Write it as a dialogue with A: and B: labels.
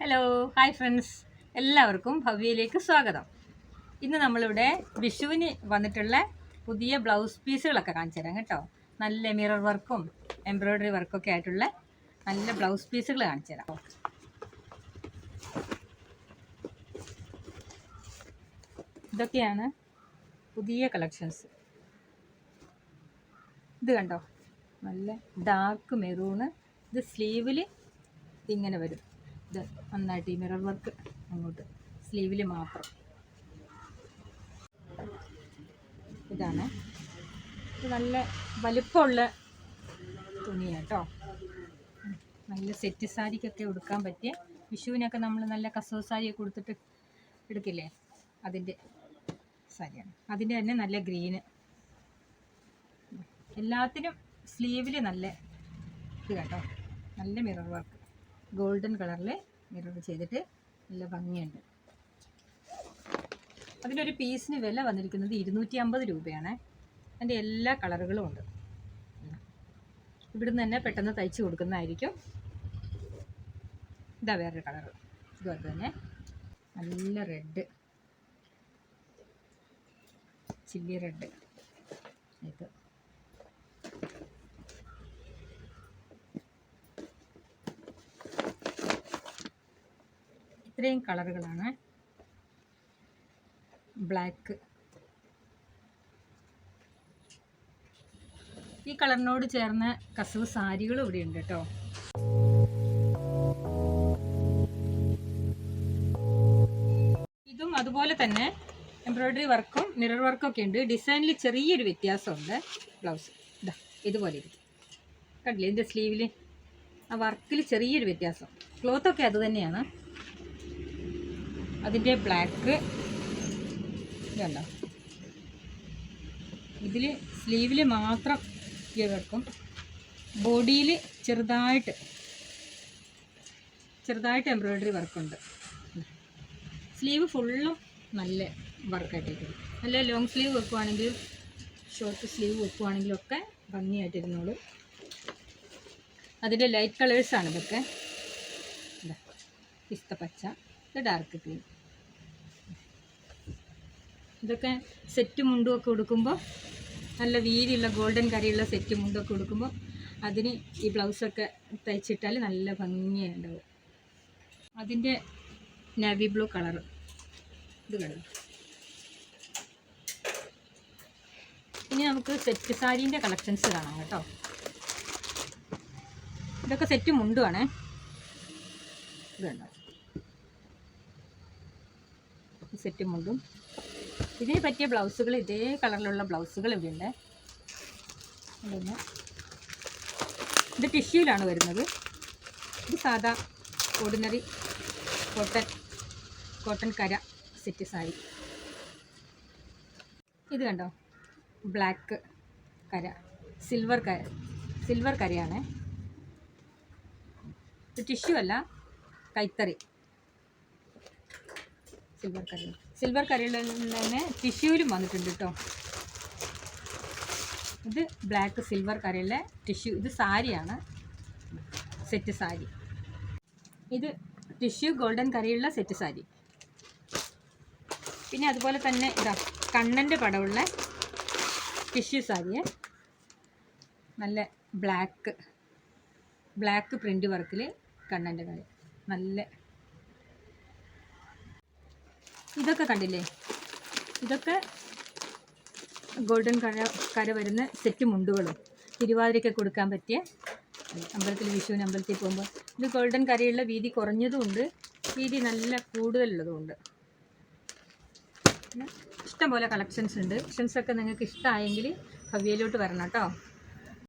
A: Hello hi friends, എല്ലാവർക്കും ഭവ്യയിലേക്ക് സ്വാഗതം. ഇന്ന് നമ്മളിവിടെ വിഷുവിന് വന്നിട്ടുള്ള പുതിയ ബ്ലൗസ് പീസുകളൊക്കെ കാണിച്ചു തരാം കേട്ടോ. നല്ല മിറർ വർക്കും എംബ്രോയ്ഡറി വർക്കൊക്കെ ആയിട്ടുള്ള നല്ല ബ്ലൗസ് പീസുകൾ കാണിച്ചു തരാം. ഇതൊക്കെയാണ് പുതിയ കളക്ഷൻസ്. ഇത് കണ്ടോ, നല്ല ഡാർക്ക് മെറൂണ്. ഇത് സ്ലീവിൽ ഇങ്ങനെ വരും. ഇത് നന്നായിട്ട് ഈ മിറർ വർക്ക് അങ്ങോട്ട് സ്ലീവിൽ മാത്രം. ഇതാണ്. ഇത് നല്ല വലിപ്പമുള്ള തുണിയാണ് കേട്ടോ. നല്ല സെറ്റ് സാരിക്കൊക്കെ ഉടുക്കാൻ പറ്റിയ, വിഷുവിനൊക്കെ നമ്മൾ നല്ല കസവ് സാരിയൊക്കെ കൊടുത്തിട്ട് എടുക്കില്ലേ, അതിൻ്റെ സാരിയാണ്. അതിൻ്റെ തന്നെ നല്ല ഗ്രീന്. എല്ലാത്തിനും സ്ലീവിൽ നല്ല ഇത് കേട്ടോ, നല്ല മിറർ വർക്ക് ഗോൾഡൻ കളറിൽ മിറർ ചെയ്തിട്ട് നല്ല ഭംഗിയുണ്ട്. അതിനൊരു പീസിന് വില വന്നിരിക്കുന്നത് 250 രൂപയാണ്. അതിൻ്റെ എല്ലാ കളറുകളും ഉണ്ട്. ഇവിടുന്ന് തന്നെ പെട്ടെന്ന് തയ്ച്ച് കൊടുക്കുന്നതായിരിക്കും. ഇതാ വേറൊരു കളറ്, ഇതുപോലെ തന്നെ നല്ല റെഡ്, ചില്ലി റെഡ്. ഇത് ഇത്രയും കളറുകളാണ്. ബ്ലാക്ക്, ഈ കളറിനോട് ചേർന്ന കസവ് സാരികളും ഇവിടെ ഉണ്ട് കേട്ടോ. ഇതും അതുപോലെ തന്നെ എംബ്രോയ്ഡറി വർക്കും മിറർ വർക്കും ഒക്കെ ഉണ്ട്. ഡിസൈനിൽ ചെറിയൊരു വ്യത്യാസമുണ്ട്. ബ്ലൗസ് ഇതാ ഇതുപോലെ ഇരിക്കും, കണ്ടില്ലേ? ഇതിൻ്റെ സ്ലീവിൽ ആ വർക്കിൽ ചെറിയൊരു വ്യത്യാസം. ക്ലോത്തൊക്കെ അത് തന്നെയാണ്. അതിൻ്റെ ബ്ലാക്ക് ഇതുണ്ടോ, ഇതിൽ സ്ലീവിൽ മാത്രം വർക്കും, ബോഡിയിൽ ചെറുതായിട്ട് എംബ്രോയ്ഡറി വർക്കുണ്ട്. സ്ലീവ് ഫുള്ളും നല്ല വർക്കായിട്ടിരിക്കും. നല്ല ലോങ് സ്ലീവ് വെക്കുവാണെങ്കിലും ഷോർട്ട് സ്ലീവ് വെക്കുവാണെങ്കിലും ഒക്കെ ഭംഗിയായിട്ടിരുന്നോളൂ. അതിൻ്റെ ലൈറ്റ് കളേഴ്സാണ് ഇതൊക്കെ. പിസ്ത പച്ച, ഇത് ഡാർക്ക് ഗ്രീൻ. ഇതൊക്കെ സെറ്റ് മുണ്ടുമൊക്കെ ഉടുക്കുമ്പോൾ, നല്ല വീതിയുള്ള ഗോൾഡൻ കറിയുള്ള സെറ്റ് മുണ്ടൊക്കെ ഉടുക്കുമ്പോൾ അതിന് ഈ ബ്ലൗസൊക്കെ തയ്ച്ചിട്ടാൽ നല്ല ഭംഗിയുണ്ടാവും. അതിൻ്റെ നേവി ബ്ലൂ കളറ്, ഇത് കളർ. ഇനി നമുക്ക് സെറ്റ് സാരീൻ്റെ കളക്ഷൻസ് കാണാം കേട്ടോ. ഇതൊക്കെ സെറ്റ് മുണ്ടുമാണ്. ഇതുണ്ടോ, സെറ്റ് മുണ്ടും. ഇതിന് പറ്റിയ ബ്ലൗസുകൾ, ഇതേ കളറിലുള്ള ബ്ലൗസുകൾ ഇവിടെ ഉണ്ട്. പിന്നെ ഇത് ടിഷ്യൂലാണ് വരുന്നത്. ഇത് സാധാ ഓർഡിനറി കോട്ടൺ കര സെറ്റ് സാരി. ഇത് കണ്ടോ, ബ്ലാക്ക് കര, സിൽവർ കരയാണ്. ഇത് ടിഷ്യൂ അല്ല, കൈത്തറി. സിൽവർ കരയിൽ തന്നെ ടിഷ്യൂവിലും വന്നിട്ടുണ്ട് കേട്ടോ. ഇത് ബ്ലാക്ക് സിൽവർ കരയിലെ ടിഷ്യൂ. ഇത് സാരിയാണ്, സെറ്റ് സാരി. ഇത് ടിഷ്യൂ ഗോൾഡൻ കരയുള്ള സെറ്റ് സാരി. പിന്നെ അതുപോലെ തന്നെ ഇതാ കണ്ണൻ്റെ പടമുള്ള ടിഷ്യൂ സാരിയെ, നല്ല ബ്ലാക്ക് പ്രിൻ്റ് വർക്കിൽ കണ്ണൻ്റെ കര. നല്ല ഇതൊക്കെ കണ്ടില്ലേ, ഇതൊക്കെ ഗോൾഡൻ കര വരുന്ന സെറ്റ് മുണ്ടുകളും തിരുവാതിരയ്ക്ക് കൊടുക്കാൻ പറ്റിയ, അമ്പലത്തിൽ വിഷുവിന് അമ്പലത്തിൽ പോകുമ്പോൾ. ഇത് ഗോൾഡൻ കരയുള്ള വീതി കുറഞ്ഞതുമുണ്ട്, വീതി നല്ല കൂടുതലുള്ളതുമുണ്ട്. ഇഷ്ടംപോലെ കളക്ഷൻസ് ഉണ്ട്. കളക്ഷൻസൊക്കെ നിങ്ങൾക്ക് ഇഷ്ടമായെങ്കിൽ ഭവ്യയിലോട്ട് വരണം കേട്ടോ.